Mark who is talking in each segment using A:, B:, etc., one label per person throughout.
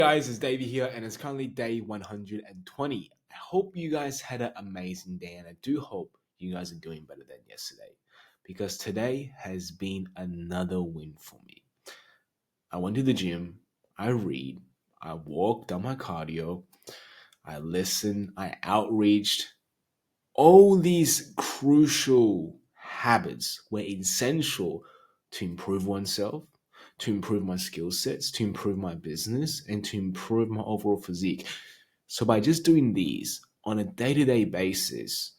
A: Guys, it's Davey here, and it's currently day 120. I hope you guys had an amazing day, and I do hope you guys are doing better than yesterday because today has been another win for me. I went to the gym, I read, I walked, done my cardio, I listened, I outreached. All these crucial habits were essential to improve oneself, to improve my skill sets, to improve my business, and to improve my overall physique. So, by just doing these on a day to day basis,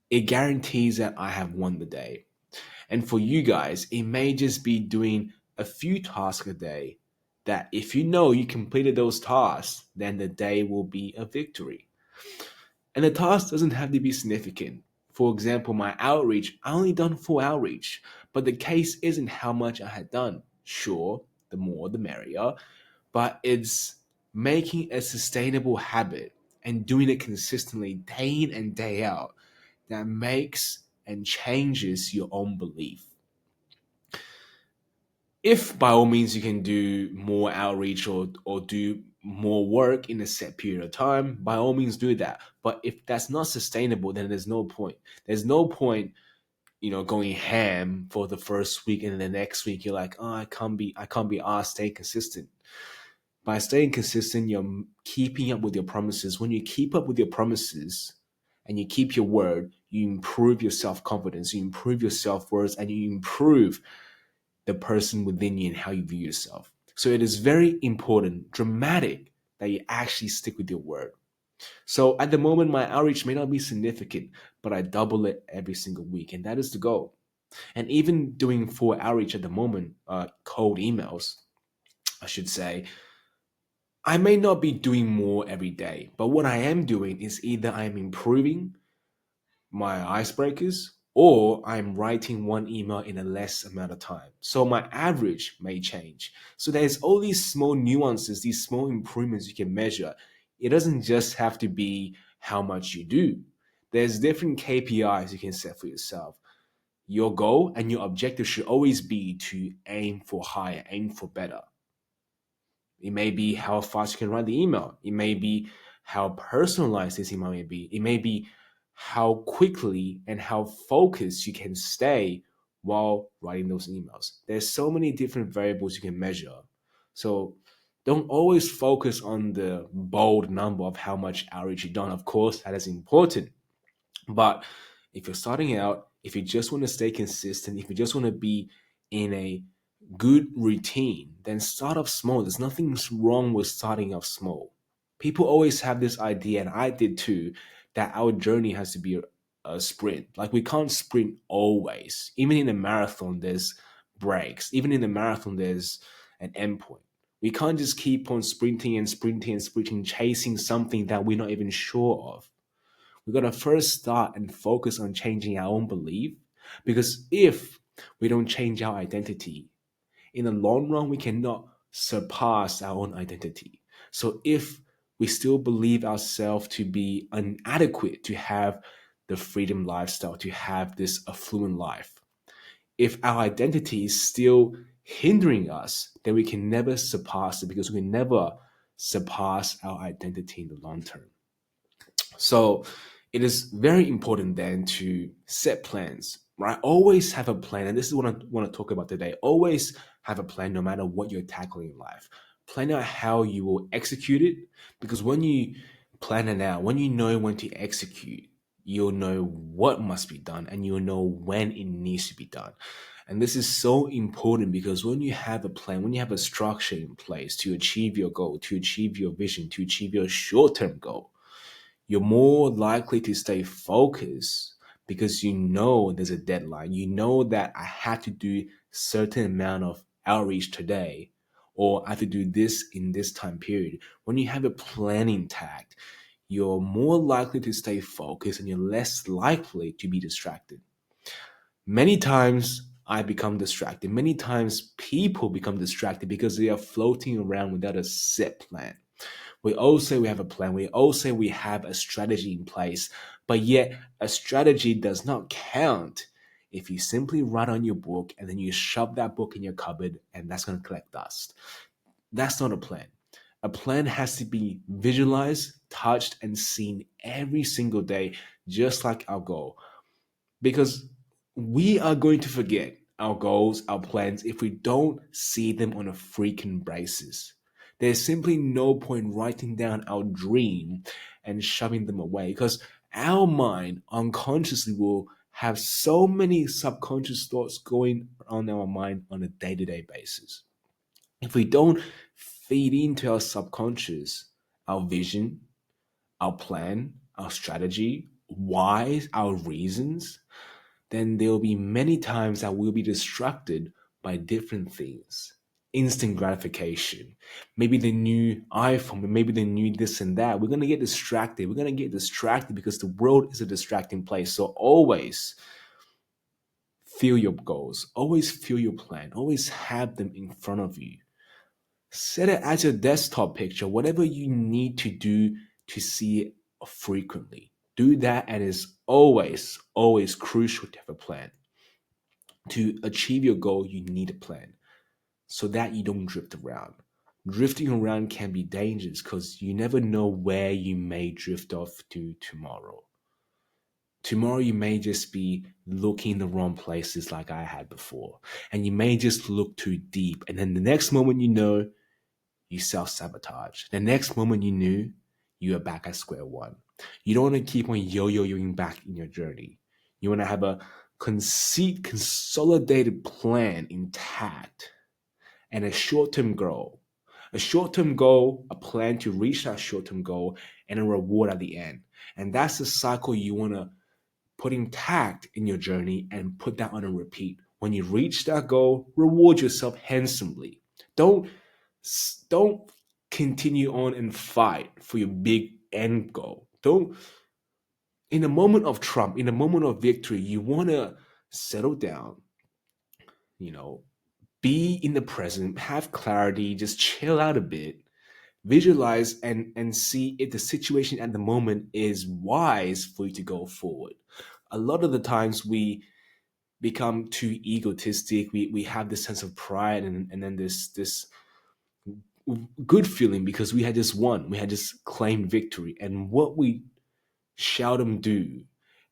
A: it guarantees that I have won the day. And for you guys, it may just be doing a few tasks a day that if you know you completed those tasks, then the day will be a victory. And the task doesn't have to be significant. For example, my outreach, I only done 4 outreach, but the case isn't how much I had done. Sure, the more the merrier, but it's making a sustainable habit and doing it consistently day in and day out that makes and changes your own belief. If by all means you can do more outreach or do more work in a set period of time, by all means do that. But if that's not sustainable, then there's no point. There's no point, going ham for the first week and then the next week you're like, oh, I can't be asked, stay consistent. By staying consistent, you're keeping up with your promises. When you keep up with your promises and you keep your word, you improve your self-confidence, you improve your self-worth, and you improve the person within you and how you view yourself. So it is very important, dramatic, that you actually stick with your word. So at the moment, my outreach may not be significant, but I double it every single week, and that is the goal. And even doing 4 outreach at the moment, cold emails, I should say, I may not be doing more every day, but what I am doing is either I'm improving my icebreakers or I'm writing one email in a less amount of time. So my average may change. So there's all these small nuances, these small improvements you can measure. It doesn't just have to be how much you do. There's different KPIs you can set for yourself. Your goal and your objective should always be to aim for higher, aim for better. It may be how fast you can write the email. It may be how personalized this email may be. It may be how quickly and how focused you can stay while writing those emails. There's so many different variables you can measure. So don't always focus on the bold number of how much outreach you've done. Of course, that is important. But if you're starting out, if you just want to stay consistent, if you just want to be in a good routine, then start off small. There's nothing wrong with starting off small. People always have this idea, and I did too, that our journey has to be a sprint. Like we can't sprint always. Even in a marathon, there's breaks. Even in a marathon, there's an endpoint. We can't just keep on sprinting and sprinting and sprinting, chasing something that we're not even sure of. We got to first start and focus on changing our own belief, because if we don't change our identity, in the long run, we cannot surpass our own identity. So if we still believe ourselves to be inadequate to have the freedom lifestyle, to have this affluent life, if our identity is still hindering us, then we can never surpass it, because we can never surpass our identity in the long term. So it is very important then to set plans, right? Always have a plan. And this is what I want to talk about today. Always have a plan no matter what you're tackling in life. Plan out how you will execute it, because when you plan it out, when you know when to execute, you'll know what must be done and you'll know when it needs to be done. And this is so important, because when you have a plan, when you have a structure in place to achieve your goal, to achieve your vision, to achieve your short term goal, you're more likely to stay focused, because you know there's a deadline. You know that I had to do certain amount of outreach today, or I have to do this in this time period. When you have a plan intact, you're more likely to stay focused and you're less likely to be distracted. Many times I become distracted. Many times people become distracted because they are floating around without a set plan. We all say we have a plan. We all say we have a strategy in place, but yet a strategy does not count if you simply write on your book and then you shove that book in your cupboard and that's going to collect dust. That's not a plan. A plan has to be visualized, touched, and seen every single day, just like our goal. Because we are going to forget our goals, our plans, if we don't see them on a freaking basis. There's simply no point writing down our dream and shoving them away because our mind unconsciously will have so many subconscious thoughts going on our mind on a day to day basis. If we don't feed into our subconscious, our vision, our plan, our strategy, why, our reasons, then there will be many times that we'll be distracted by different things. Instant gratification, maybe the new iPhone, maybe the new this and that. We're going to get distracted. We're going to get distracted because the world is a distracting place. So always feel your goals, always feel your plan, always have them in front of you. Set it as your desktop picture, whatever you need to do to see it frequently. Do that, and it's always, always crucial to have a plan. To achieve your goal, you need a plan so that you don't drift around. Drifting around can be dangerous because you never know where you may drift off to tomorrow. Tomorrow, you may just be looking in the wrong places like I had before, and you may just look too deep. And then the next moment you know, you self sabotage. The next moment you knew, you are back at square one. You don't want to keep on yo yoing back in your journey. You want to have a consolidated plan intact and a short term goal. A short term goal, a plan to reach that short term goal, and a reward at the end. And that's the cycle you want to put intact in your journey and put that on a repeat. When you reach that goal, reward yourself handsomely. Don't don't continue on and fight for your big end goal. Don't in a moment of trump, in a moment of victory, you want to settle down, you know, be in the present, have clarity, just chill out a bit, visualize and see if the situation at the moment is wise for you to go forward. A lot of the times we become too egotistic. We have this sense of pride and then this good feeling because we had just won, we had just claimed victory. And what we seldom do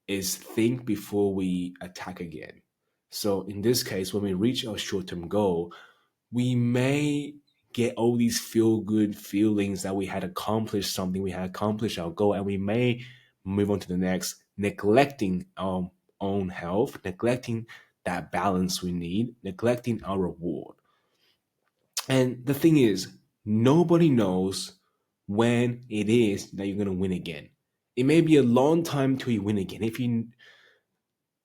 A: is think before we attack again. So in this case, when we reach our short-term goal, we may get all these feel good feelings that we had accomplished something, we had accomplished our goal, and we may move on to the next, neglecting our own health, neglecting that balance we need, neglecting our reward. And the thing is, nobody knows when it is that you're going to win again. It may be a long time till you win again.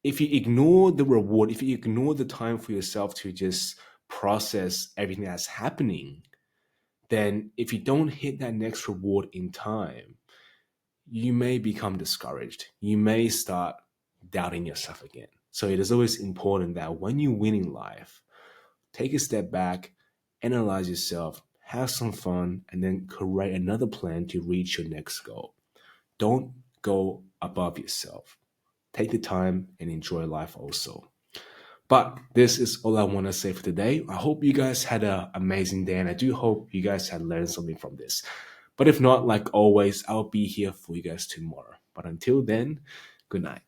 A: If you ignore the reward, if you ignore the time for yourself to just process everything that's happening, then if you don't hit that next reward in time, you may become discouraged. You may start doubting yourself again. So it is always important that when you win in life, take a step back, analyze yourself, have some fun, and then create another plan to reach your next goal. Don't go above yourself. Take the time and enjoy life also. But this is all I want to say for today. I hope you guys had an amazing day, and I do hope you guys had learned something from this. But if not, like always, I'll be here for you guys tomorrow. But until then, good night.